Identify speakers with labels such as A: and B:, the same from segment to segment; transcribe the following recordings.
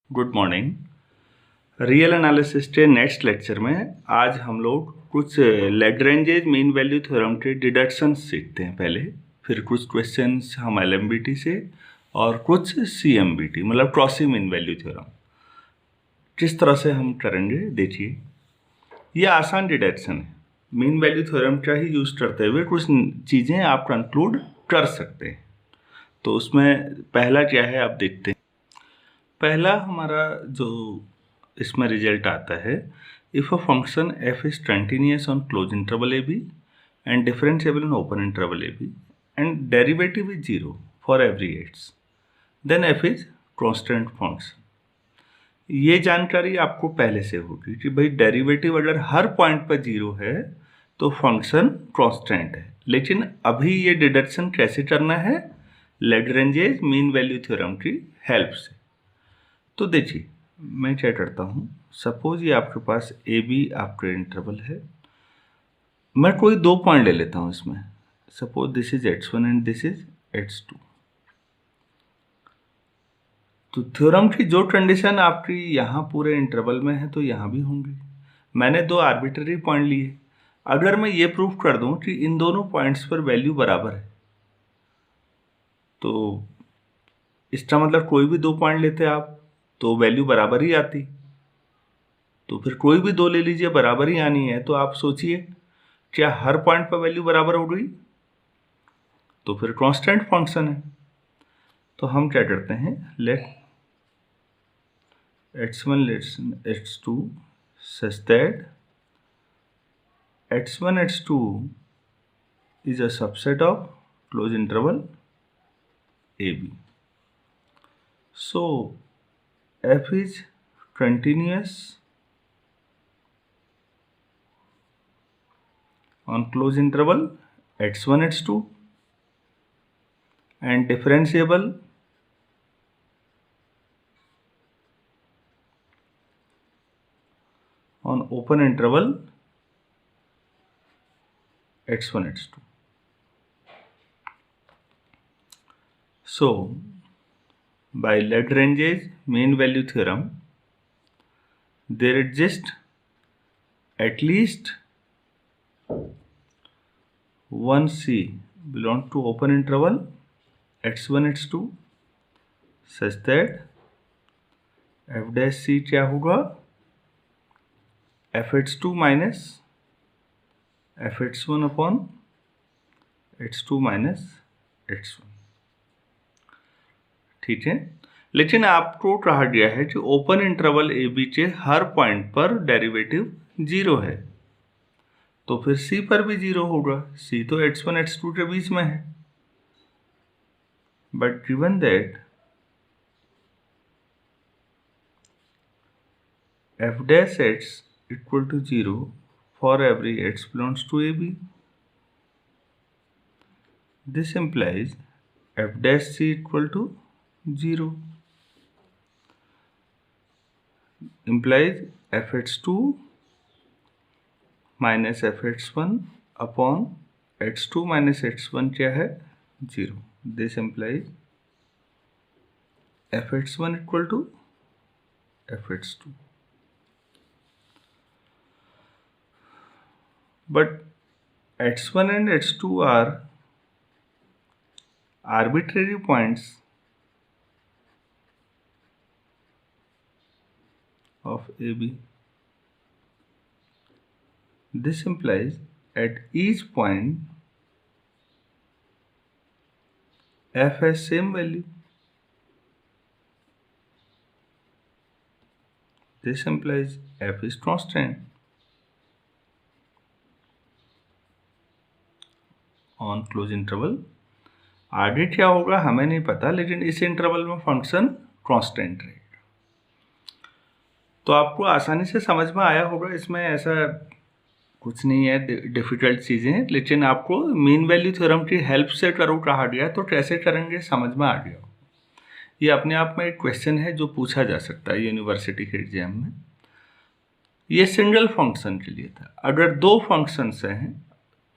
A: Good morning. Real analysis के next lecture में आज हम लोग कुछ लैग्रेंजेज मीन वैल्यू थ्योरम के डिडक्शंस सीखते हैं पहले, फिर कुछ क्वेश्चंस हम एलएमबीटी से और कुछ सीएमबीटी मतलब क्रॉसी मीन वैल्यू थ्योरम किस तरह से हम करेंगे देखिए। ये आसान डिडक्शन है, मीन वैल्यू थ्योरम का ही यूज़ करते हुए कुछ चीज़ें आप कंक्लूड कर सकते हैं। तो उसमें पहला क्या है आप देखते हैं। पहला हमारा जो इसमें रिजल्ट आता है, if a function f is continuous on closed interval a b and differentiable in open interval a b and derivative is 0 for every x, then f is constant function. ये जानकारी आपको पहले से होगी कि भाई डेरिवेटिव अगर हर पॉइंट पर 0 है तो फंक्शन कांस्टेंट है। लेकिन अभी ये डिडक्शन कैसे करना है? लैग्रेंजेज मीन वैल्यू थ्योरम की हेल्प से। तो देखिए मैं क्या करता हूँ, सपोज ये आपके पास ए बी आपका इंटरवल है, मैं कोई दो पॉइंट ले लेता हूँ इसमें। Suppose this is x1 and this is x2। तो थ्योरम की जो कंडीशन आपकी यहाँ पूरे इंटरवल में है तो यहाँ भी होंगी। मैंने दो आर्बिट्ररी पॉइंट लिए, अगर मैं ये प्रूफ कर दूँ कि इन दोनों पॉइंट्स पर वैल्यू बराबर है तो इसका मतलब कोई भी दो पॉइंट लेते आप तो वैल्यू बराबर ही आती। तो फिर कोई भी दो ले लीजिए, बराबर ही आनी है। तो आप सोचिए क्या हर पॉइंट पर वैल्यू बराबर हो गई? तो फिर कांस्टेंट फंक्शन है। तो हम क्या करते हैं, let x1 let's x2 such that x1 x2 is a subset of closed interval AB. So f is continuous on closed interval x1 x2 and differentiable on open interval x1 x2. So by Lagrange's mean value theorem there exists at least one C belong to open interval x1 x2 such that f dash C क्या होगा, fx2 minus fx1 upon x2 minus x1। ठीक है, लेकिन आपको कहा गया है कि ओपन इंटरवल ए बी के हर पॉइंट पर डेरिवेटिव 0 है, तो फिर C पर भी 0 होगा। C तो x1 x2 के बीच में है। But given that f dash x equal to 0 for every x belongs to AB, this implies f dash C equal to 0 implies fx2 minus fx1 upon x2 minus x1 क्या है, 0। This implies fx1 equal to fx2. But x1 and x2 are arbitrary points of AB. This implies at each point f has same value. This implies f is constant on closed interval. आगे क्या होगा हमें नहीं पता, लेकिन इस interval में function constant रहेगा। तो आपको आसानी से समझ में आया होगा, इसमें ऐसा कुछ नहीं है डिफिकल्ट चीज़ें, लेकिन आपको मीन वैल्यू थ्योरम की हेल्प से करो कहा गया तो कैसे करेंगे समझ में आ गया। ये अपने आप में एक क्वेश्चन है जो पूछा जा सकता है यूनिवर्सिटी के एग्जाम में। ये सिंगल फंक्शन के लिए था। अगर दो फंक्शंस हैं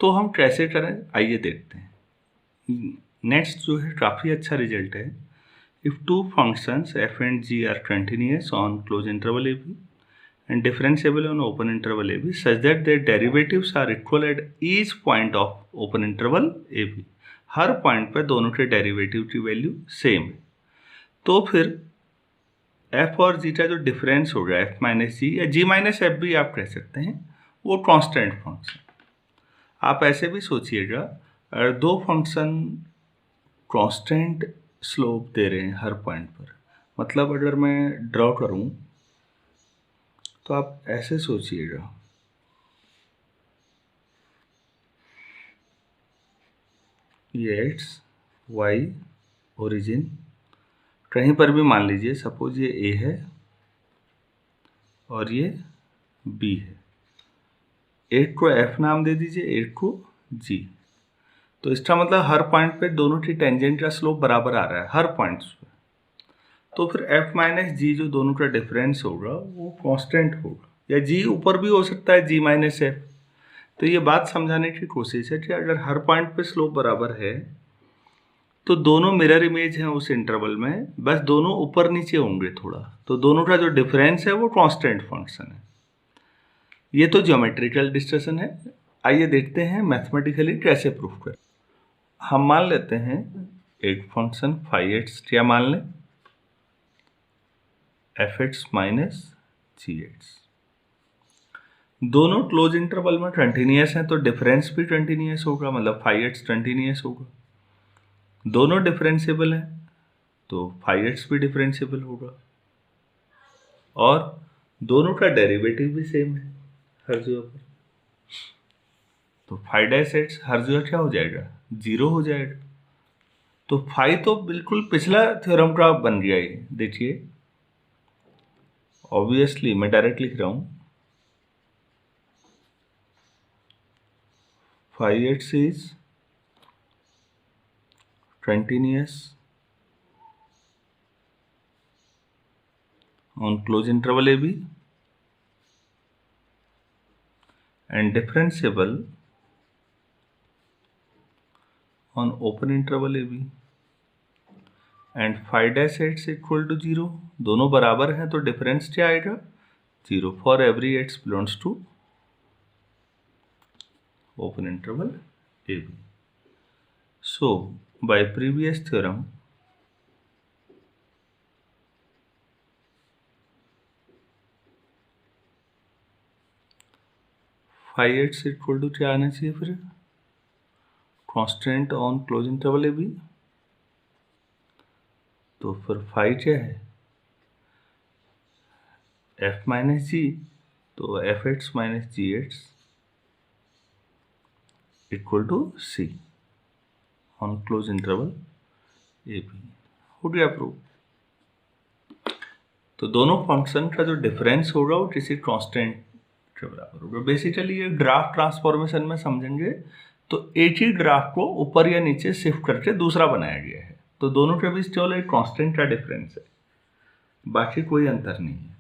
A: तो हम कैसे करें, आइए देखते हैं। नेक्स्ट जो है काफ़ी अच्छा रिजल्ट है। if two functions f and g are continuous on closed interval ab and differentiable on open interval ab such that their derivatives are equal at each point of open interval ab, her point पर दोनों के derivative की value same है, तो फिर f और g का जो डिफरेंस होगा f माइनस जी या g माइनस एफ भी आप कह सकते हैं, वो कांस्टेंट फंक्शन। आप ऐसे भी सोचिएगा, अगर दो फंक्शन कांस्टेंट स्लोप दे रहे हैं हर पॉइंट पर, मतलब अगर मैं ड्रॉ करूं तो आप ऐसे सोचिएगा, ये एक्स वाई ओरिजिन कहीं पर भी मान लीजिए, सपोज ये ए है और ये बी है, एक को एफ नाम दे दीजिए, एक को जी। तो इसका मतलब हर पॉइंट पे दोनों की टेंजेंट का स्लोप बराबर आ रहा है हर पॉइंट्स पे, तो फिर एफ माइनस जी जो दोनों का डिफरेंस होगा वो कांस्टेंट होगा, या जी ऊपर भी हो सकता है जी माइनस एफ। तो ये बात समझाने की कोशिश है कि अगर हर पॉइंट पे स्लोप बराबर है तो दोनों मिरर इमेज हैं उस इंटरवल में, बस दोनों ऊपर नीचे होंगे थोड़ा, तो दोनों का जो डिफरेंस है वो कांस्टेंट फंक्शन है। ये तो ज्योमेट्रिकल डिस्कशन है, आइए देखते हैं मैथमेटिकली कैसे प्रूफ करें। हम मान लेते हैं एक फंक्शन फाई एक्स, क्या मान लें, F x minus g x, दोनों क्लोज इंटरवल में कंटिन्यूअस हैं तो डिफरेंस भी कंटिन्यूअस होगा, मतलब फाई एक्स कंटिन्यूअस होगा। दोनों डिफरेंशिएबल हैं तो फाई एक्स भी डिफरेंशिएबल होगा, और दोनों का डेरिवेटिव भी सेम है हर जगह पर, तो फाई डैश एक्स हर जगह क्या हो जाएगा, जीरो हो जाएगा। तो फाई तो बिल्कुल पिछला थ्योरम का बन गया ये, देखिए ऑब्वियसली मैं डायरेक्ट लिख रहा हूं, phi x is continuous on closed interval AB and differentiable on open interval AB and phi dash x equal to 0, दोनों बराबर हैं तो डिफरेंस क्या आएगा, 0 for every x belongs to open interval AB. So by previous theorem phi x equal to क्या आना चाहिए फिर, constant on closed interval a b, तो फिर फाई क्या है, एफ माइनस जी, तो f x minus g x equal to c on closed interval a b, हो गया प्रूव। तो दोनों फंक्शन का जो डिफरेंस होगा वो किसी कांस्टेंट के बराबर होगा। बेसिकली ये ग्राफ ट्रांसफॉर्मेशन में समझेंगे तो एक ही ग्राफ को ऊपर या नीचे शिफ्ट करके दूसरा बनाया गया है, तो दोनों के बीच केवल एक कांस्टेंट का डिफरेंस है, बाकी कोई अंतर नहीं है।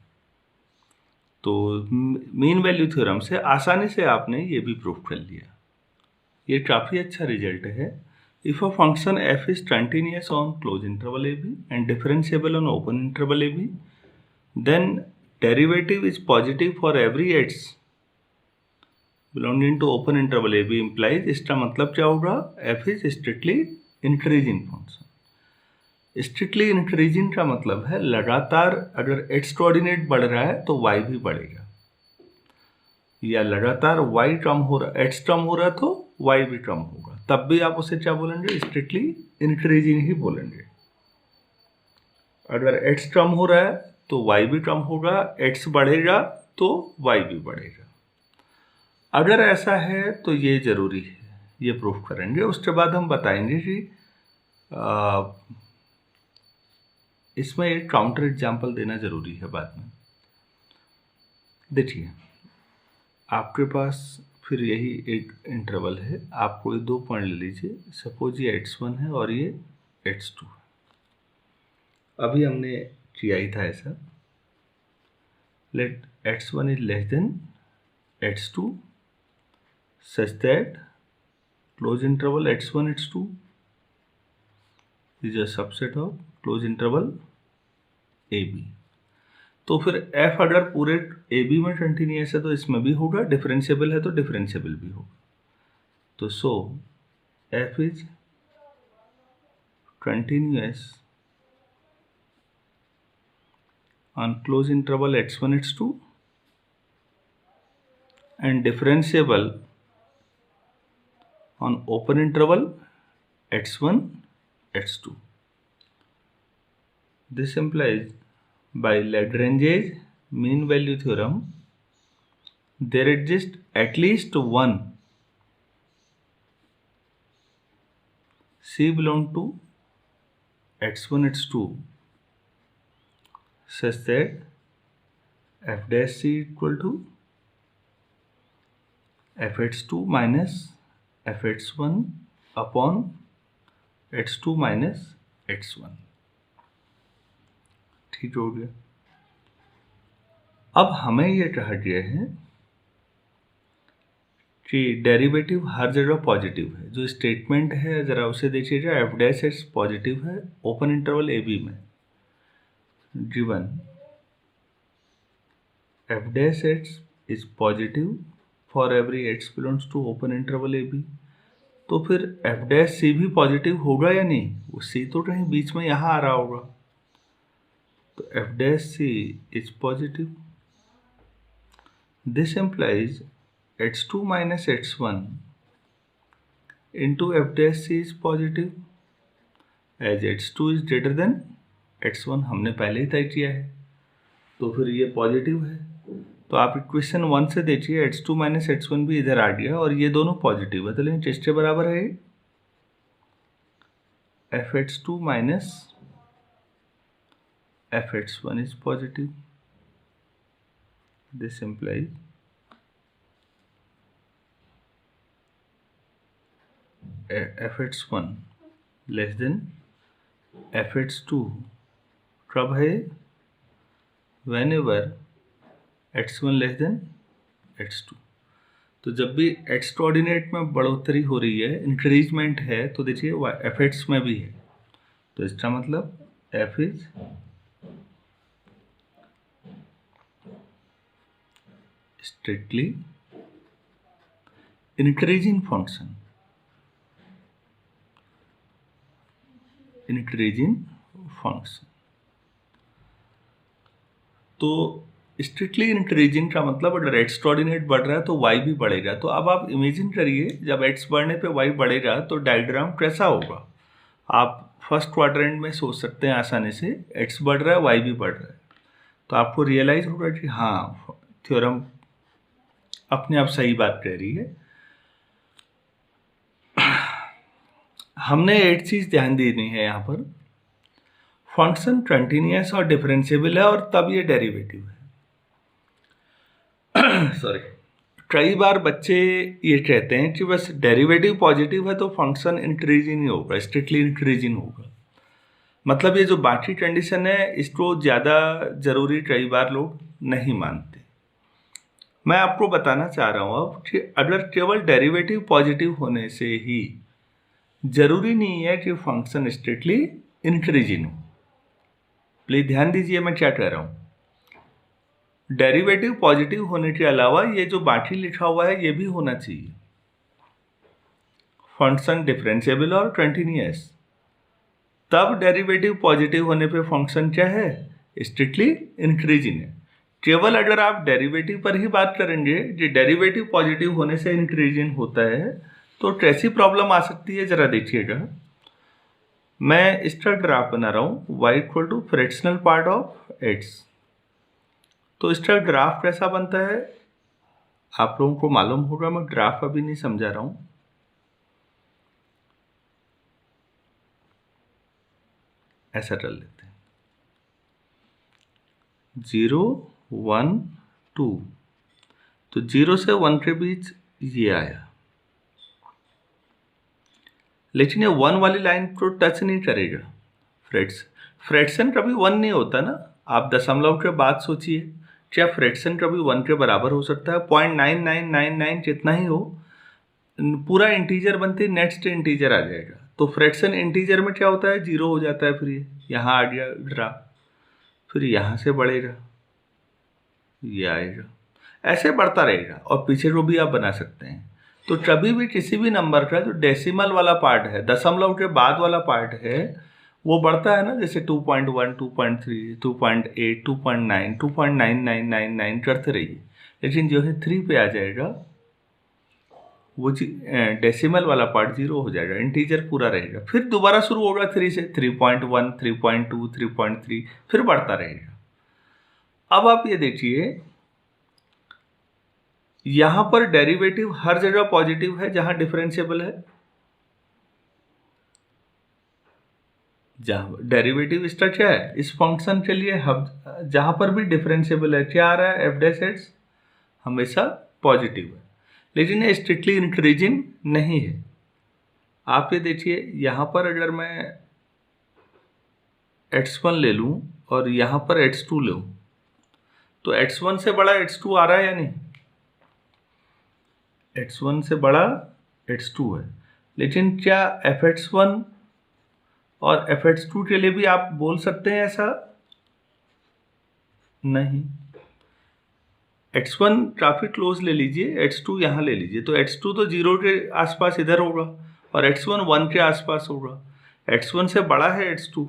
A: तो मीन वैल्यू थ्योरम से आसानी से आपने ये भी प्रूफ कर लिया, ये काफ़ी अच्छा रिजल्ट है। If a function f is continuous on closed interval AB and differentiable on open interval AB, then derivative is positive for every x belonging to open interval AB implies, इसका मतलब क्या होगा, f is strictly increasing function। strictly increasing का मतलब है लगातार अगर x coordinate बढ़ रहा है तो y भी बढ़ेगा, या लगातार y कम हो रहा, x कम हो रहा है तो y भी कम होगा, तब भी आप उसे क्या बोलेंगे, स्ट्रिक्टली इंक्रीजिंग ही बोलेंगे। अगर x कम हो रहा है तो y भी कम होगा, x बढ़ेगा तो y भी बढ़ेगा। अगर ऐसा है तो ये जरूरी है, ये प्रूफ करेंगे। उसके बाद हम बताएंगे कि इसमें एक काउंटर एग्जाम्पल देना जरूरी है बाद में। देखिए आपके पास फिर यही एक इंटरवल है, आप कोई दो पॉइंट ले लीजिए, सपोज ये x1 है और ये x2 है। अभी हमने किया ही था ऐसा, let x1 is less than x2 such that closed interval x1 x2 is a subset of closed interval a b. तो फिर f अगर पूरे ए बी में कंटिन्यूस है तो इसमें भी होगा, डिफरेंशिएबल है तो डिफरेंशिएबल भी होगा। तो सो f is continuous on close interval x1 x2 and differentiable on open interval x1 x2. This implies by Lagrange's mean value theorem there exists at least one C belong to x1 x2 such that f dash c equal to fx2 minus fx1 upon x2 minus x1। ठीक हो गया। अब हमें ये कहा गया है कि डेरिवेटिव हर जगह पॉजिटिव है। जो स्टेटमेंट है जरा उसे देखिएगा, एफ डैश एक्स पॉजिटिव है ओपन इंटरवल ए बी में, given f dash x is positive for every x belongs to open interval a b। तो फिर f dash c भी पॉजिटिव होगा या नहीं? वो c तो कहीं बीच में यहाँ आ रहा होगा, तो f dash c is positive। This implies x2 minus x1 into f dash c is positive as x2 is greater than x1 हमने पहले ही तय किया है, तो फिर ये पॉजिटिव है। तो आप इक्वेशन 1 से देखिए x2 माइनस x1 भी इधर आ गया और ये दोनों पॉजिटिव है, तो लेकिन किसके बराबर है? fx2 minus fx1 is positive. This implies fx1 less than fx2 कब है? whenever x1 less than x2। तो जब भी x कोऑर्डिनेट में बढ़ोतरी हो रही है, इंक्रीजमेंट है, तो देखिए fx में भी है, तो इसका मतलब f is strictly increasing function. तो स्ट्रिक्टली इंक्रीजिंग का मतलब अगर x कोऑर्डिनेट बढ़ रहा है तो y भी बढ़ेगा। तो अब आप इमेजिन करिए जब x बढ़ने पे y बढ़ेगा तो डायग्राम कैसा होगा? आप फर्स्ट क्वाड्रेंट में सोच सकते हैं आसानी से, x बढ़ रहा है y भी बढ़ रहा है, तो आपको रियलाइज होगा कि हाँ थ्योरम अपने आप सही बात कह रही है। हमने एक चीज ध्यान देनी है यहाँ पर, फंक्शन कंटिन्यूअस और डिफरेंशिएबल है और तब ये डेरिवेटिव है। सॉरी, कई बार बच्चे ये कहते हैं कि बस डेरिवेटिव पॉजिटिव है तो फंक्शन इंक्रीजिंग ही होगा, स्ट्रिक्टली इंक्रीजिंग होगा। मतलब ये जो बाकी कंडीशन है इसको ज़्यादा ज़रूरी कई बार लोग नहीं मानते। मैं आपको बताना चाह रहा हूँ अब कि अगर केवल डेरिवेटिव पॉजिटिव होने से ही जरूरी नहीं है कि फंक्शन स्ट्रिक्टली इंक्रीजिंग हो। प्लीज ध्यान दीजिए मैं क्या कह रहा हूँ। डेरिवेटिव पॉजिटिव होने के अलावा ये जो बाकी लिखा हुआ है ये भी होना चाहिए, फंक्शन डिफरेंशिएबल और कंटिन्यूअस। तब डेरिवेटिव पॉजिटिव होने पे फंक्शन क्या है? स्ट्रिक्टली इंक्रीजिंग है। केवल अगर आप डेरिवेटिव पर ही बात करेंगे कि डेरिवेटिव पॉजिटिव होने से इंक्रीजिंग होता है तो कैसी प्रॉब्लम आ सकती है जरा देखिएगा। मैं इसका ग्राफ बना रहा हूँ y equal to fractional part of x। तो इसका ग्राफ कैसा बनता है आप लोगों को मालूम होगा, मैं ग्राफ अभी नहीं समझा रहा हूँ। ऐसा कर लेते हैं 0 1 2, तो 0 से 1 के बीच ये आया, लेकिन ये 1 वाली लाइन को टच नहीं करेगा। फ्रैक्शन कभी 1 नहीं होता ना, आप दशमलव के बाद सोचिए, क्या फ्रैक्शन कभी 1 के बराबर हो सकता है? 0.9999 जितना ही हो, पूरा इंटीजर बनते नेक्स्ट इंटीजर आ जाएगा। तो फ्रैक्शन इंटीजर में क्या होता है? 0 हो जाता है फिर ये। यहाँ आ गया ग्राफ, फिर यहाँ से बढ़ेगा, ये आएगा, ऐसे बढ़ता रहेगा। और पीछे रो भी आप बना सकते हैं। तो कभी भी किसी भी नंबर का जो डेसिमल वाला पार्ट है, दशमलव के बाद वाला पार्ट है, वो बढ़ता है ना, जैसे 2.1, 2.3, 2.8, 2.9, 2.9999 करते रहिए, लेकिन जो है 3 पे आ जाएगा, वो डेसिमल वाला पार्ट 0 हो जाएगा, इंटीजर पूरा रहेगा। फिर दोबारा शुरू होगा 3 से, 3.1, 3.2, 3.3, फिर बढ़ता रहेगा। अब आप ये देखिए, यहां पर डेरिवेटिव हर जगह पॉजिटिव है जहां डिफरेंशिएबल है। जहां डेरिवेटिव इसका क्या है, इस फंक्शन के लिए हम जहां पर भी डिफरेंशिएबल है, क्या आ रहा है, एफ डैश एक्स हमेशा पॉजिटिव है, लेकिन ये स्ट्रिक्टली इंक्रीजिंग नहीं है। आप ये देखिए, यहां पर अगर मैं x1 ले लूं और यहां पर x2 लूं, तो x1 से बड़ा x2 आ रहा है या नहीं, x1 से बड़ा x2 है। लेकिन क्या fx1 और fx2 के लिए भी आप बोल सकते हैं ऐसा? नहीं। x1 काफी क्लोज ले लीजिए, x2 यहाँ ले लीजिए, तो x2 तो 0 के आसपास इधर होगा और x1 1 के आसपास होगा। x1 से बड़ा है x2,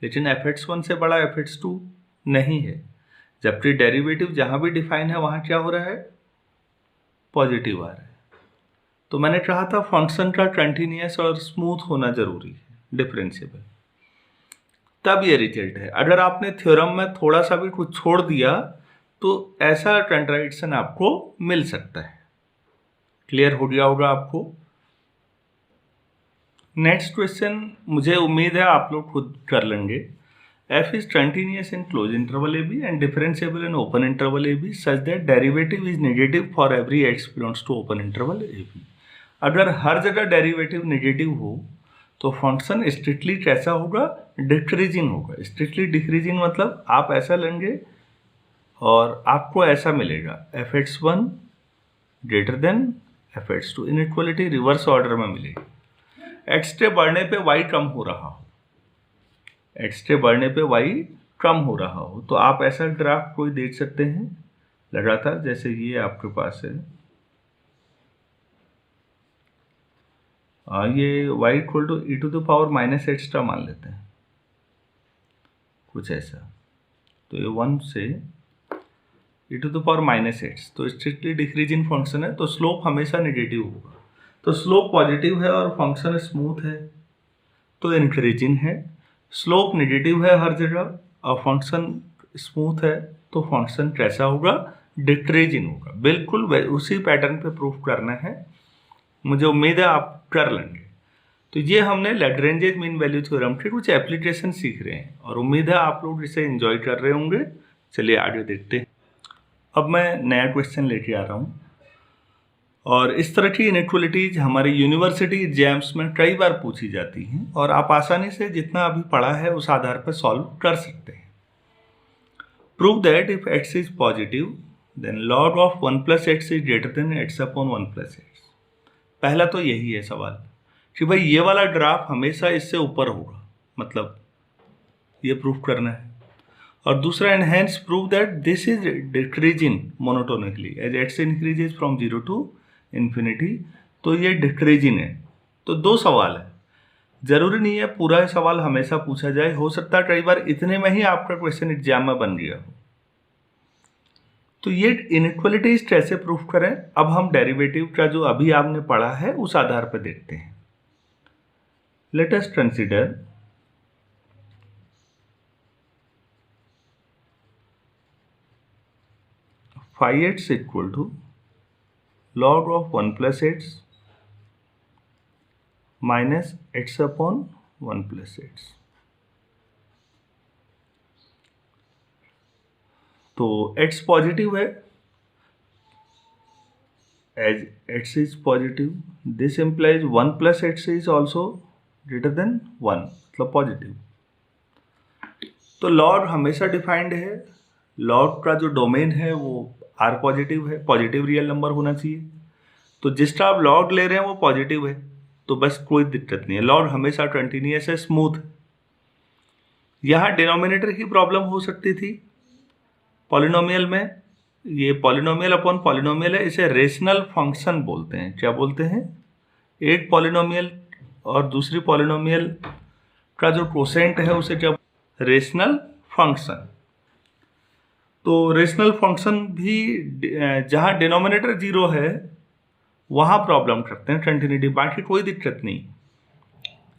A: लेकिन fx1 से बड़ा fx2 नहीं है, जबकि डेरिवेटिव जहां भी डिफाइन है वहां क्या हो रहा है, पॉजिटिव आ रहा है। तो मैंने कहा था फंक्शन का कंटिन्यूअस और स्मूथ होना जरूरी है, डिफरेंशिएबल, तब ये रिजल्ट है। अगर आपने थ्योरम में थोड़ा सा भी कुछ छोड़ दिया तो ऐसा कंट्राडिक्शन आपको मिल सकता है। क्लियर हो गया होगा आपको। नेक्स्ट क्वेश्चन मुझे उम्मीद है आप लोग खुद कर लेंगे। f is continuous in closed interval AB and differentiable in open interval AB such that derivative is negative for every x belongs to open interval AB। अगर हर जगह डेरिवेटिव नेगेटिव हो तो फंक्शन स्ट्रिक्टली कैसा होगा, डिक्रीजिंग होगा। Strictly decreasing मतलब आप ऐसा लेंगे और आपको ऐसा मिलेगा, fx1 greater than fx2। Inequality reverse order में मिलेगी। x के बढ़ने पे y कम हो रहा हो, x के बढ़ने पे y कम हो रहा हो, तो आप ऐसा ग्राफ कोई देख सकते हैं लगातार, जैसे ये आपके पास है, ये y equal to e to the power minus एक्स्ट्रा मान लेते हैं, कुछ ऐसा। तो ये 1 से e to the power minus x, तो स्ट्रिक्टली डिक्रीजिंग फंक्शन है, तो स्लोप हमेशा नेगेटिव होगा। तो स्लोप पॉजिटिव है और फंक्शन स्मूथ है तो इंक्रीजिंग है। स्लोप नेगेटिव है हर जगह और फंक्शन स्मूथ है तो फंक्शन कैसा होगा, डिक्रीजिंग होगा। बिल्कुल उसी पैटर्न पे प्रूफ करना है, मुझे उम्मीद है आप कर लेंगे। तो ये हमने लैग्रेंजेस मीन वैल्यू थ्योरम के कुछ एप्लीकेशन सीख रहे हैं और उम्मीद है आप लोग इसे एंजॉय कर रहे होंगे। चलिए आगे देखते हैं। अब मैं नया क्वेश्चन लेके आ रहा हूँ और इस तरह की इनइक्वालिटीज हमारी यूनिवर्सिटी एग्जाम्स में कई बार पूछी जाती हैं और आप आसानी से जितना अभी पढ़ा है उस आधार पर सॉल्व कर सकते हैं। Prove that if x is positive then log of 1 plus x is greater than x upon 1 plus x. पहला तो यही है सवाल कि भाई ये वाला ग्राफ हमेशा इससे ऊपर होगा, मतलब ये प्रूफ करना है। और दूसरा, and hence prove that this is decreasing monotonically as x increases from 0 to infinity, तो ये डिक्रीजिंग है। तो दो सवाल है, जरूरी नहीं है पूरा सवाल हमेशा पूछा जाए, हो सकता है कई बार इतने में ही आपका क्वेश्चन एग्जाम में बन गया हो। तो ये इनइक्वालिटीज कैसे प्रूफ करें, अब हम डेरिवेटिव का जो अभी आपने पढ़ा है उस आधार पर देखते हैं। Let us consider phi x equal to log of 1 plus x minus x upon 1 plus x. तो x पॉजिटिव है, as x is positive this implies 1 plus x is also greater than 1, मतलब पॉजिटिव। तो log हमेशा defined है, log का जो domain है वो r पॉजिटिव है, पॉजिटिव रियल नंबर होना चाहिए। तो जिसका आप लॉग ले रहे हैं वो पॉजिटिव है, तो बस कोई दिक्कत नहीं है। लॉग हमेशा कंटिन्यूअस है, स्मूथ है। यहाँ डिनोमिनेटर की प्रॉब्लम हो सकती थी पॉलिनोमियल में। ये पॉलिनोमियल अपॉन पॉलिनोमियल है, इसे रेशनल फंक्शन बोलते हैं। क्या बोलते हैं? एक पॉलिनोमियल और दूसरी पॉलिनोमियल का जो कोसेंट है उसे क्या? Rational function. तो रेशनल फंक्शन भी जहाँ डिनोमिनेटर जीरो है वहाँ प्रॉब्लम करते हैं कंटिन्यूटी, बाकी कोई दिक्कत नहीं।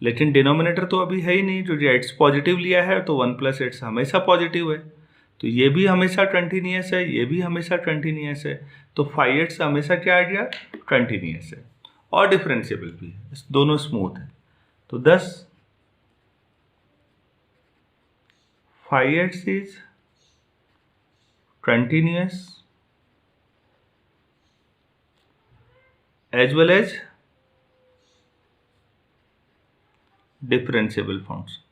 A: लेकिन डिनोमिनेटर तो अभी है ही नहीं, जो एक्स पॉजिटिव लिया है तो 1 + x हमेशा पॉजिटिव है, तो ये भी हमेशा कंटिन्यूस है, ये भी हमेशा कंटिन्यूस है। तो 5x हमेशा क्या आ गया? कंटिन्यूस है और डिफरेंशिएबल भी है, दोनों स्मूथ है। तो 10 5x is continuous as well as differentiable function.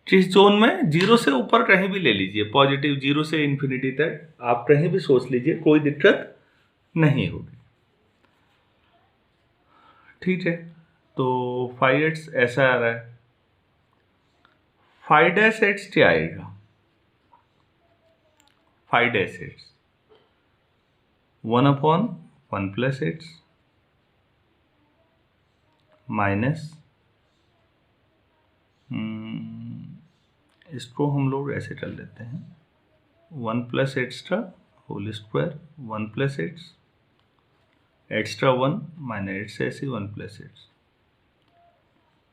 A: किस जोन में? जीरो से ऊपर कहीं भी ले लीजिए, पॉजिटिव जीरो से इन्फिनिटी तक आप कहीं भी सोच लीजिए, कोई दिक्कत नहीं होगी। ठीक है, तो 5x ऐसा आ रहा है, 5-x क्या आएगा? 5-x 1/1 + x माइनस, इसको हम लोग ऐसे कर लेते हैं, 1 + x² 1 + x extra 1 minus x ऐसे 1 + x।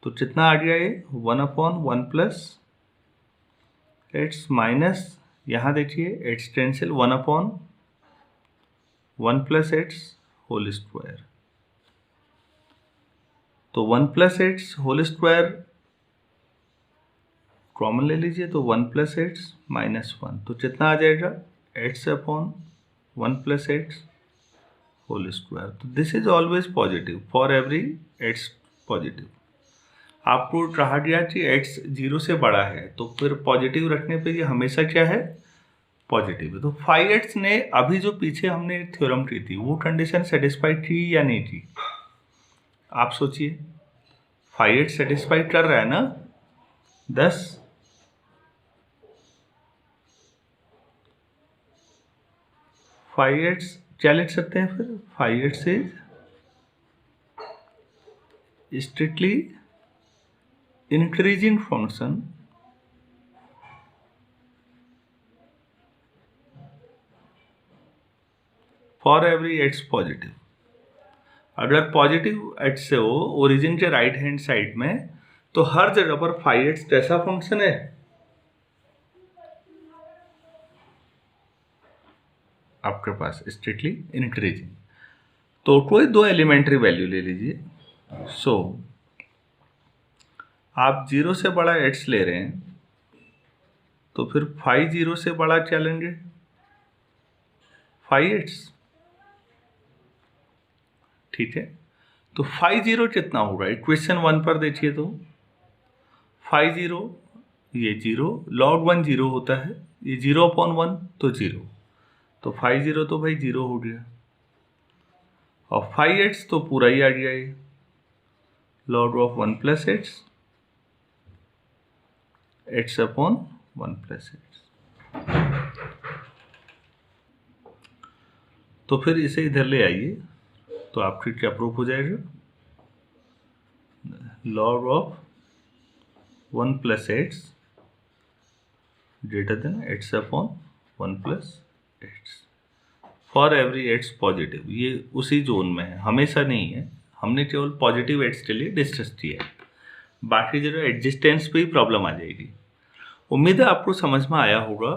A: तो कितना आ गया ये? 1/1 + x माइनस, यहाँ देखिए x cancel, 1/1 + x whole square. तो 1 + x होल स्क्वायर कॉमन ले लीजिए, तो 1 + x माइनस 1, तो कितना आ जाएगा? x/1 + x whole square. तो this is always positive for every x positive. आपको कहा गया कि x 0 से बड़ा है, तो फिर पॉजिटिव रखने पे ये हमेशा क्या है? पॉजिटिव है। तो 5x ने अभी जो पीछे हमने थ्योरम की थी वो कंडीशन सेटिस्फाइड की या नहीं की? आप सोचिए, 5x सेटिस्फाइड कर रहा है ना? 10 5x क्या लिख सकते हैं फिर? 5x is strictly increasing function for every x positive. अगर पॉजिटिव x से हो ओरिजिन के राइट हैंड साइड में, तो हर जगह पर 5x कैसा फंक्शन है? आपके पास स्ट्रिक्टली इंक्रीजिंग। तो कोई दो एलिमेंट्री वैल्यू ले लीजिए। सो आप 0 से बड़ा x ले रहे हैं, तो फिर 5 0 से बड़ा क्या लेंगे? 5x। ठीक है, तो 5 0 कितना होगा? इक्वेशन 1 पर देखिए, तो 5 0 ये 0, log 1 0 होता है, ये 0/1 तो 0, तो 5 0 तो भाई 0 हो गया, और 5x तो पूरा ही आ गया ये, log of 1 + x x/1 + x। तो फिर इसे इधर ले आइए, तो आपकी क्या प्रूफ हो जाएगा? log of 1 + x greater than x/1 + x for every x positive. ये उसी जोन में है, हमेशा नहीं है, हमने केवल पॉजिटिव x के लिए डिस्कस किया है, बाकी जगह एग्जिस्टेंस पे ही प्रॉब्लम आ जाएगी। उम्मीद है आपको समझ में आया होगा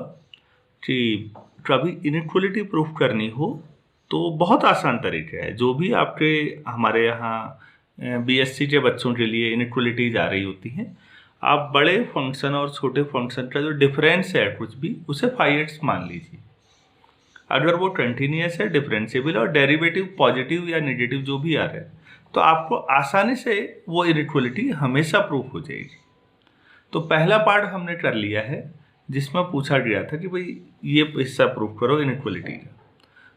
A: कि कभी इनइक्वलिटी प्रूफ करनी हो तो बहुत आसान तरीका है। जो भी आपके हमारे यहाँ BSc के बच्चों के लिए इनइक्वलिटीज आ रही होती हैं, आप बड़े फंक्शन और छोटे फंक्शन का जो डिफरेंस है कुछ भी, उसे 5x मान लीजिए। अगर वो कंटिन्यूस है, डिफरेंशिएबल और डेरिवेटिव पॉजिटिव या नेगेटिव जो भी आ रहा है, तो आपको आसानी से वो इनइक्वलिटी हमेशा प्रूफ हो जाएगी। तो पहला पार्ट हमने कर लिया है, जिसमें पूछा गया था कि भाई ये हिस्सा प्रूफ करो इनइक्वलिटी का।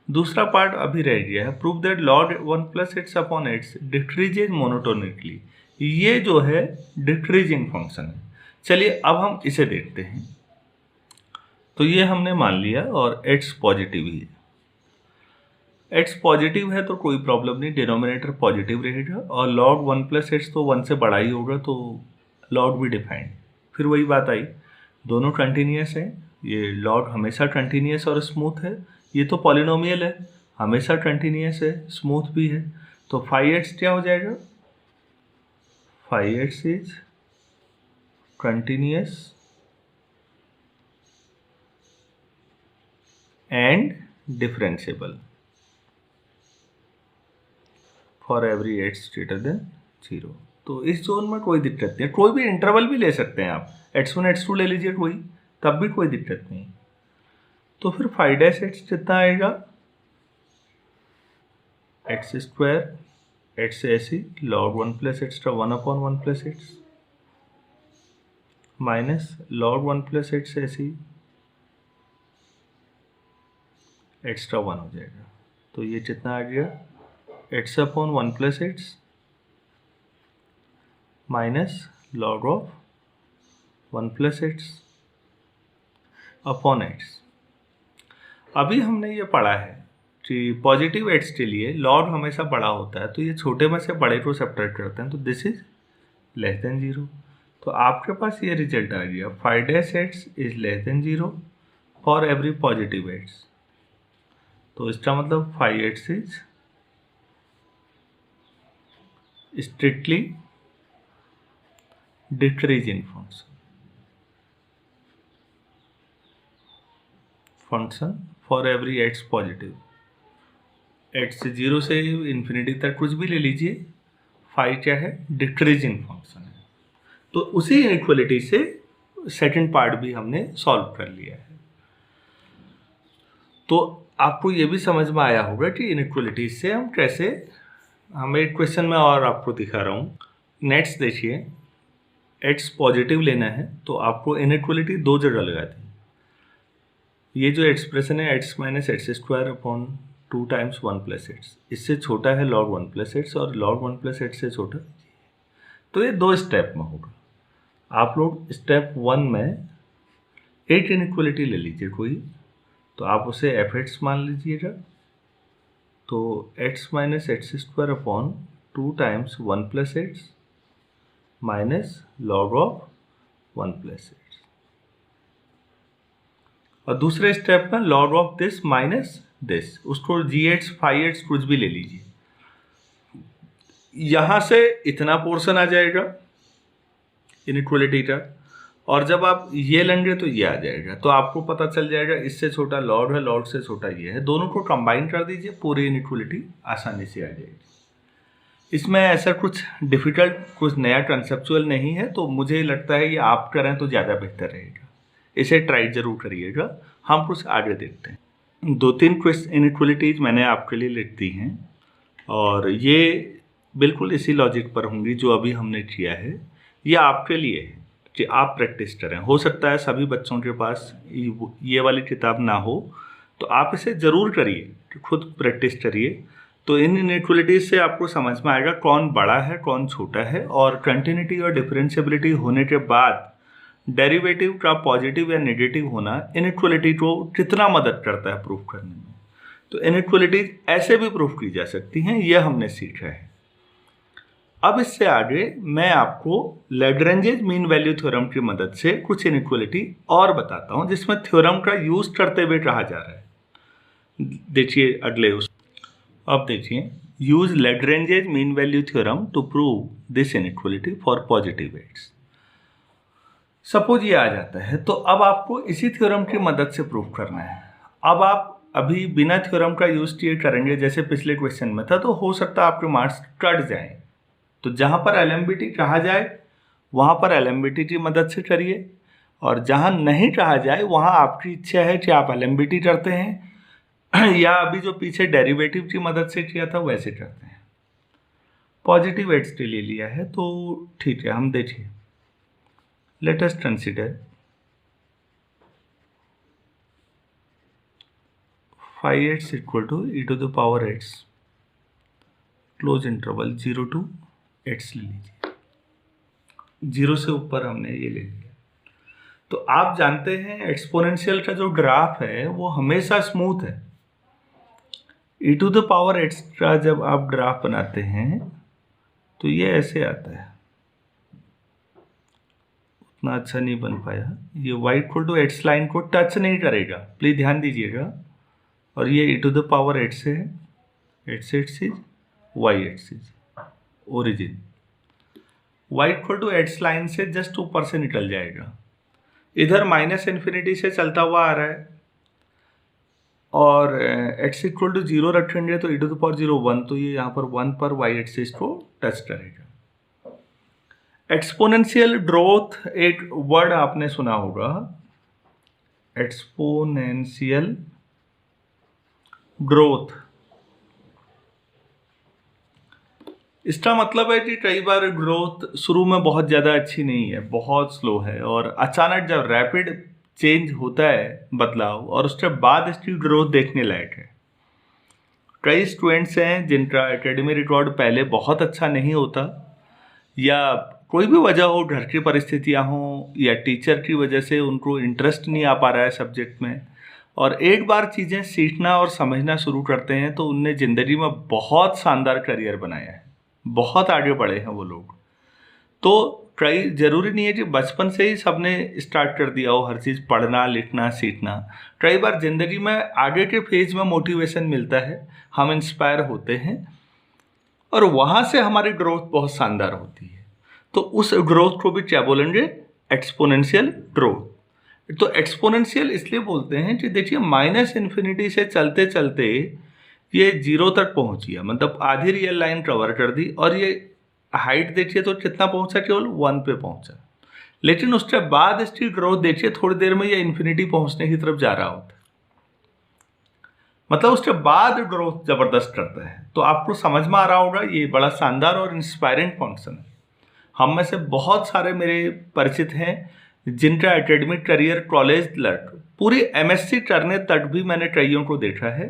A: दूसरा पार्ट अभी रह गया है, prove that log 1 + x/x decreases monotonically. ये जो है डिक्रीजिंग फंक्शन है। चलिए अब हम इसे देखते हैं। तो ये हमने मान लिया और x पॉजिटिव ही है। x पॉजिटिव है तो कोई प्रॉब्लम नहीं, डिनोमिनेटर पॉजिटिव रहेगा और log 1 प्लस एक्स तो 1 से बड़ा ही होगा, तो log भी डिफाइंड। फिर वही बात आई, दोनों कंटिन्यूस है, ये log हमेशा कंटिन्यूस और स्मूथ है, ये तो पॉलिनोमियल है, हमेशा कंटिन्यूस है, स्मूथ भी है। तो 5x क्या हो जाएगा? 5x is continuous and differentiable for every x greater than 0। तो इस जोन में कोई दिक्कत नहीं है, कोई भी इंटरवल भी ले सकते हैं आप, x1 x2 ले लीजिए कोई, तब भी कोई दिक्कत नहीं। तो फिर 5x कितना आएगा? एक्स स्क्वायर एक्स ऐसी log 1 plus extra 1/1 plus x minus log 1 plus x ऐसी एक्स्ट्रा 1 हो जाएगा। तो ये कितना आ गया? x/1 plus x minus log of 1 plus x upon x. अभी हमने ये पढ़ा है कि पॉजिटिव एक्स के लिए log हमेशा बड़ा होता है, तो ये छोटे में से बड़े को सब्ट्रैक्ट करते हैं, तो दिस इज लेस देन 0। तो आपके पास ये रिजल्ट आ गया 5x is less then 0 for every positive x. तो इसका मतलब 5x is strictly decreasing function for every x positive. X 0 से इन्फिनिटी तक कुछ भी ले लीजिए, 5 क्या है? डिक्रीजिंग फंक्शन है। तो उसी इनइक्वालिटी से सेकंड पार्ट भी हमने सॉल्व कर लिया है। तो आपको ये भी समझ में आया होगा कि इनइक्वालिटी से हम कैसे, हम एक क्वेश्चन में और आपको दिखा रहा हूँ। नेक्स्ट देखिए, x पॉजिटिव लेना है तो आपको इनइक्वालिटी दो जगह लगा दी। ये जो एक्सप्रेशन है x minus x square upon 2 times 1 plus x, इससे छोटा है log 1 प्लस एक्स और log 1 प्लस एक्स से छोटा, तो ये दो स्टेप में होगा। आप लोग स्टेप 1 में एक इनइक्वालिटी ले लीजिए कोई, तो आप उसे एफ एक्स मान लीजिएगा। तो x minus x square upon 2 times 1 plus x minus log of 1 plus x, और दूसरे स्टेप में log of this minus this, उसको gx 5x कुछ भी ले लीजिए। यहां से इतना पोर्शन आ जाएगा इनइक्वालिटी का, और जब आप ये लेंगे तो ये आ जाएगा, तो आपको पता चल जाएगा इससे छोटा log है, log से छोटा ये है, दोनों को कंबाइन कर दीजिए, पूरी इनइक्वालिटी आसानी से आ जाएगी। इसमें ऐसा कुछ डिफिकल्ट, कुछ नया कंसेप्चुअल नहीं है, तो मुझे लगता है ये आप करें तो ज़्यादा बेहतर रहेगा। इसे ट्राई जरूर करिएगा। हम कुछ आगे देखते हैं। 2-3 इनइक्वालिटीज मैंने आपके लिए लिख दी हैं, और ये बिल्कुल इसी लॉजिक पर होंगी जो अभी हमने किया है। ये आपके लिए है कि आप प्रैक्टिस करें। हो सकता है सभी बच्चों के पास ये वाली किताब ना हो, तो आप इसे ज़रूर करिए, खुद प्रैक्टिस करिए। तो इन इनइक्वालिटीज से आपको समझ में आएगा कौन बड़ा है कौन छोटा है, और कंटिन्यूटी और डिफरेंशिएबिलिटी होने के बाद डेरिवेटिव का पॉजिटिव या नेगेटिव होना इनइक्वालिटी को कितना मदद करता है प्रूफ करने में। तो इनइक्वालिटीज ऐसे भी प्रूफ की जा सकती हैं, यह हमने सीखा है। अब इससे आगे मैं आपको लैग्रेंजेज मीन वैल्यू थ्योरम की मदद से कुछ इनइक्वालिटी और बताता हूं, जिसमें थ्योरम का यूज करते हुए कहा जा रहा है। देखिए अगले अब देखिए, use Lagrange's mean value theorem to prove this inequality for positive x. Suppose ये आ जाता है, तो अब आपको इसी थ्योरम की मदद से प्रूफ करना है। अब आप अभी बिना थ्योरम का यूज किए करेंगे, जैसे पिछले क्वेश्चन में था, तो हो सकता है आपके मार्क्स कट जाएं। तो जहां पर एलएमबीटी कहा जाए वहां पर एलएमबीटी की मदद से करिए, और जहां नहीं कहा जाए वहां आपकी इच्छा है कि आप एलएमबीटी करते हैं या अभी जो पीछे डेरिवेटिव की मदद से किया था वैसे करते हैं। पॉजिटिव एक्स के लिए लिया है तो ठीक है, हम देखिए, let us consider 5x equal to e to the power x, close interval 0 to x ले लीजिए। 0 से ऊपर हमने ये ले लिया। तो आप जानते हैं एक्सपोनेंशियल का जो ग्राफ है वो हमेशा स्मूथ है। e to the power x का जब आप ग्राफ बनाते हैं तो ये ऐसे आता है, उतना अच्छा नहीं बन पाया। ये y equal to x line को टच नहीं करेगा, प्लीज ध्यान दीजिएगा। और ये e to the power x है, x axis y axis origin, y equal to x line से जस्ट ऊपर से निकल जाएगा। इधर माइनस इन्फिनिटी से चलता हुआ आ रहा है और x इक्वल टू 0 रखेंगे तो e टू द पावर 0 1, तो ये यहाँ पर 1 पर y एक्सिस को टच करेगा। एक्सपोनेंशियल ग्रोथ एक वर्ड आपने सुना होगा, एक्सपोनेंशियल ग्रोथ। इसका मतलब है कि कई बार ग्रोथ शुरू में बहुत ज़्यादा अच्छी नहीं है, बहुत स्लो है, और अचानक जब रैपिड चेंज होता है बदलाव और उसके बाद इसकी ग्रोथ देखने लायक है। कई स्टूडेंट्स हैं जिनका एकेडमी रिकॉर्ड पहले बहुत अच्छा नहीं होता, या कोई भी वजह हो, घर की परिस्थितियां हों या टीचर की वजह से उनको इंटरेस्ट नहीं आ पा रहा है सब्जेक्ट में, और एक बार चीज़ें सीखना और समझना शुरू करते हैं तो उनने ज़िंदगी में बहुत शानदार करियर बनाया है, बहुत आगे बढ़े हैं वो लोग। तो कई ज़रूरी नहीं है कि बचपन से ही सबने स्टार्ट कर दिया हो हर चीज़ पढ़ना लिखना सीखना। कई बार ज़िंदगी में आगे के फेज में मोटिवेशन मिलता है, हम इंस्पायर होते हैं और वहाँ से हमारी ग्रोथ बहुत शानदार होती है। तो उस ग्रोथ को भी क्या बोलेंगे, एक्सपोनेंशियल ग्रोथ। तो एक्सपोनेंशियल इसलिए बोलते हैं कि देखिए माइनस इन्फिनिटी से चलते चलते ये 0 तक पहुँच गया, मतलब आधी रियल लाइन कवर कर दी, और ये हाइट देखिए तो कितना पहुंचा, केवल 1 पे पहुंचा। लेकिन उसके बाद इसकी ग्रोथ देखिए थोड़ी देर में ये इन्फिनिटी पहुंचने की तरफ जा रहा होता है, मतलब उसके बाद ग्रोथ जबरदस्त करता है। तो आपको समझ में आ रहा होगा ये बड़ा शानदार और इंस्पायरिंग फंक्शन है। हम में से बहुत सारे मेरे परिचित हैं जिनका एकेडमिक करियर कॉलेज तक, पूरी MSc करने तक भी मैंने कईयों को देखा है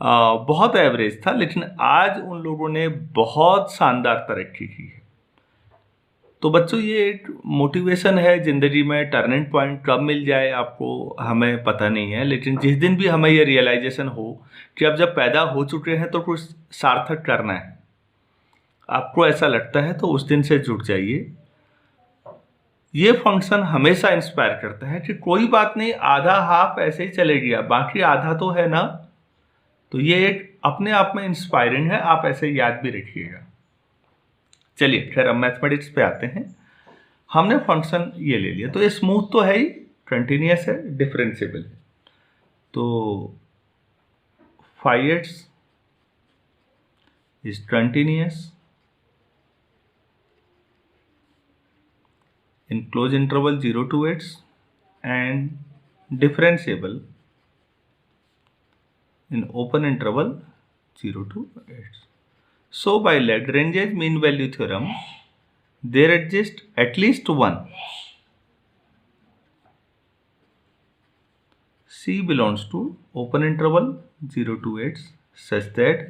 A: बहुत एवरेज था, लेकिन आज उन लोगों ने बहुत शानदार तरक्की की है। तो बच्चों ये एक मोटिवेशन है ज़िंदगी में। टर्निंग पॉइंट कब मिल जाए आपको हमें पता नहीं है, लेकिन जिस दिन भी हमें ये रियलाइजेशन हो कि अब जब पैदा हो चुके हैं तो कुछ सार्थक करना है, आपको ऐसा लगता है तो उस दिन से जुट जाइए। ये फंक्शन हमेशा इंस्पायर करता है कि कोई बात नहीं, आधा हाफ ऐसे ही चले गया, बाकी आधा तो है ना। तो ये एक अपने आप में इंस्पायरिंग है, आप ऐसे याद भी रखिएगा। चलिए फिर अब मैथमेटिक्स पे आते हैं। हमने फंक्शन ये ले लिया, तो ये स्मूथ तो है ही, कंटिन्यूअस है, डिफरेंशिएबल है। तो phi x is continuous in closed interval 0 to x and differentiable in open interval 0 to x. So by Lagrange's mean value theorem, there exists at least one C belongs to open interval 0 to x such that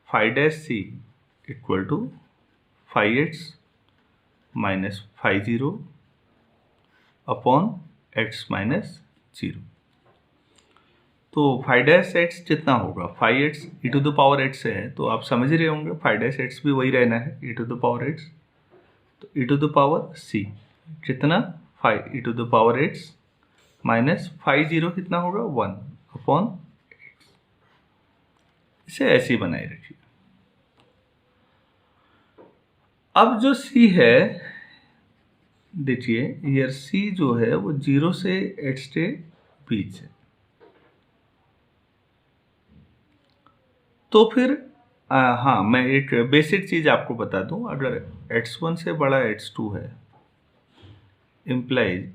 A: phi dash C equal to phi x minus phi 0 upon x minus 0। तो phi dash x कितना होगा, phi x e to the power x है, तो आप समझ रहे होंगे phi dash x भी वही रहना है, e to the power x. तो e to the power c कितना, phi e to the power x minus phi 0 कितना होगा, 1 अपॉन एक्स। इसे ऐसे ही बनाए रखिए। अब जो C है देखिए, ये C जो है वो 0 से x के बीच है। तो फिर हाँ, मैं एक बेसिक चीज़ आपको बता दूं, अगर x1 से बड़ा x2 है इम्प्लाइज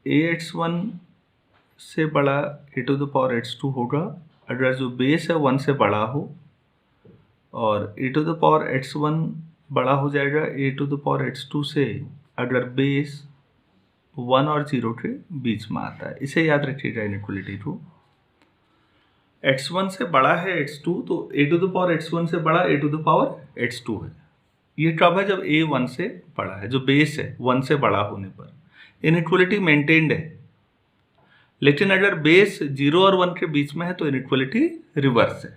A: ax1 से बड़ा e to the power x2 होगा अगर जो बेस है 1 से बड़ा हो, और e to the power x1 बड़ा हो जाएगा a to the power x2 से अगर बेस 1 और 0 के बीच में आता है। इसे याद रखिएगा इनइक्वालिटी को। x1 से बड़ा है x2 तो a to the power x1 से बड़ा a to the power x2 है। ये ट्रब है जब ए 1 से बड़ा है, जो बेस है 1 से बड़ा होने पर इनइक्वलिटी मेंटेन्ड है। लेकिन अगर बेस 0 और 1 के बीच में है तो इनइक्वलिटी रिवर्स है।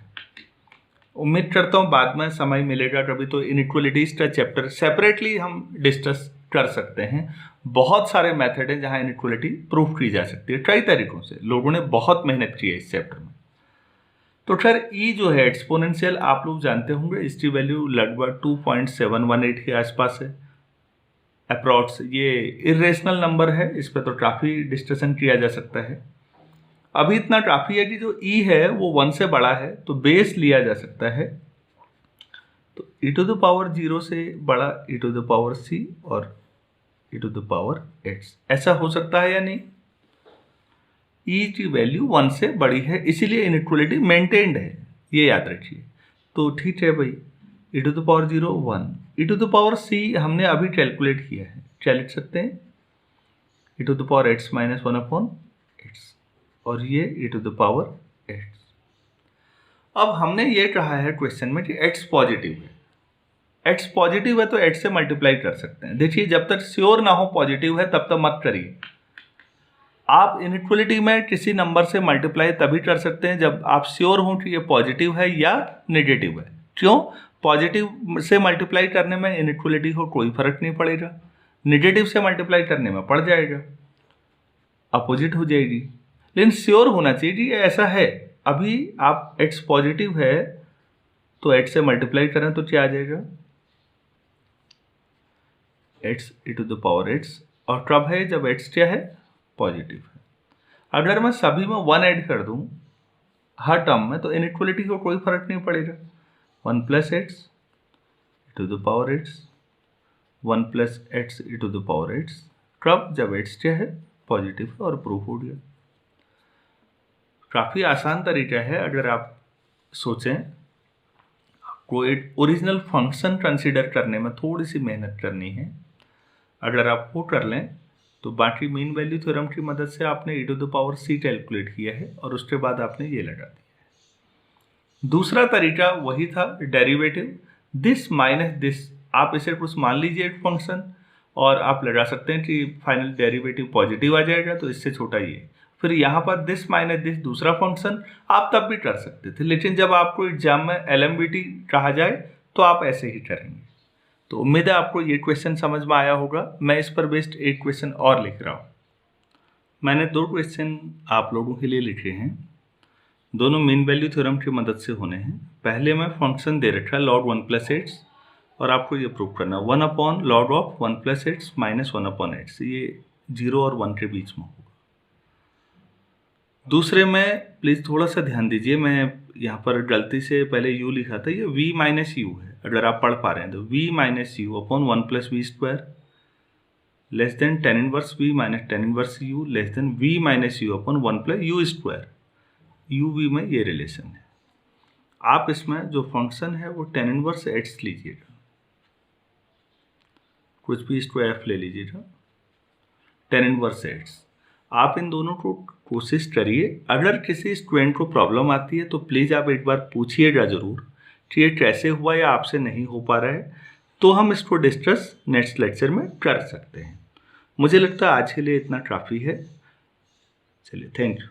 A: उम्मीद करता हूँ बाद में समय मिलेगा कभी तो इनइक्वलिटीज का चैप्टर सेपरेटली हम डिस्कस कर सकते हैं। बहुत सारे मेथड हैं जहाँ इनइक्वलिटी प्रूफ की जा सकती है कई तरीकों से, लोगों ने बहुत मेहनत की है इस चैप्टर में। तो खैर ई जो है एक्सपोनेंशियल आप लोग जानते होंगे, इसकी वैल्यू लगभग 2.718 के आसपास है अप्रॉक्स। ये इरेशनल नंबर है, इस पर तो काफ़ी डिस्कशन किया जा सकता है। अभी इतना काफ़ी है कि जो ई है वो 1 से बड़ा है तो बेस लिया जा सकता है, तो e टू द पावर 0 से बड़ा e to the power c और e to the power x, ऐसा हो सकता है या नहीं। e की वैल्यू 1 से बड़ी है, इसीलिए इनइक्वलिटी मेंटेन्ड है, ये याद रखिए। तो ठीक है भाई, e to the power 0 1, e to the power c हमने अभी कैलकुलेट किया है, क्या लिख सकते हैं e to the power x minus 1 upon x, और ये e to the power x। अब हमने ये कहा है क्वेश्चन में कि x पॉजिटिव है, x पॉजिटिव है तो x से मल्टीप्लाई कर सकते हैं। देखिए जब तक श्योर ना हो पॉजिटिव है तब तक मत करिए। आप इनइक्वलिटी में किसी नंबर से मल्टीप्लाई तभी कर सकते हैं जब आप श्योर हो कि ये पॉजिटिव है या नेगेटिव है। क्यों? पॉजिटिव से मल्टीप्लाई करने में इनइक्वलिटी को कोई फर्क नहीं पड़ेगा, नेगेटिव से मल्टीप्लाई करने में पड़ जाएगा, अपोजिट हो जाएगी। लेकिन श्योर होना चाहिए कि ऐसा है। अभी आप x पॉजिटिव है तो x से मल्टीप्लाई करें तो क्या आ जाएगा x e to the power x, और कब है जब x क्या है पॉजिटिव है। अगर मैं सभी में 1 ऐड कर दूं हर टर्म में तो इनइक्वलिटी को कोई फर्क नहीं पड़ेगा। 1 plus x e to the power x, 1 plus x e to the power x, कब जब x क्या है पॉजिटिव है, और प्रूफ हो गया। काफ़ी आसान तरीका है। अगर आप सोचें आपको एक ओरिजिनल फंक्शन कंसीडर करने में थोड़ी सी मेहनत करनी है, अगर आप वो कर लें तो बाकी मीन वैल्यू थ्योरम की मदद से आपने e to the power c calculate किया है और उसके बाद आपने ये लगा दिया है। दूसरा तरीका वही था डेरिवेटिव, दिस माइनस दिस। आप इसे कुछ मान लीजिए एक फंक्शन और आप लगा सकते हैं कि फाइनल डेरिवेटिव पॉजिटिव आ जाएगा तो इससे छोटा ये, फिर यहाँ पर दिस माइनस दिस दूसरा फंक्शन आप तब भी कर सकते थे, लेकिन जब आपको एग्जाम में LMBT कहा जाए तो आप ऐसे ही करेंगे। तो उम्मीद है आपको ये क्वेश्चन समझ में आया होगा। मैं इस पर बेस्ड एक क्वेश्चन और लिख रहा हूँ। मैंने 2 क्वेश्चन आप लोगों के लिए लिखे हैं, दोनों मीन वैल्यू थ्योरम की मदद से होने हैं। पहले में फंक्शन दे रखा है log 1 प्लस एक्स, और आपको ये प्रूव करना 1 upon log of 1 plus x minus 1 upon x, ये 0 और 1 के बीच में होगा। दूसरे में प्लीज़ थोड़ा सा ध्यान दीजिए, मैं यहाँ पर गलती से पहले u लिखा था, ये v माइनस यू है। अगर आप पढ़ पा रहे हैं तो v minus u upon 1 plus v square less than tan inverse v minus tan inverse u less than v minus u upon 1 plus u square. u v में ये रिलेशन है। आप इसमें जो फंक्शन है वो टेन इनवर्स x लीजिएगा, कुछ भी इसको f ले लीजिएगा, टेन इनवर्स x। आप इन दोनों को कोशिश करिए। अगर किसी स्टूडेंट को प्रॉब्लम आती है तो प्लीज़ आप एक बार पूछिएगा ज़रूर कि ये कैसे हुआ या आपसे नहीं हो पा रहा है, तो हम इसको डिस्कस नेक्स्ट लेक्चर में कर सकते हैं। मुझे लगता है आज के लिए इतना काफ़ी है। चलिए, थैंक यू।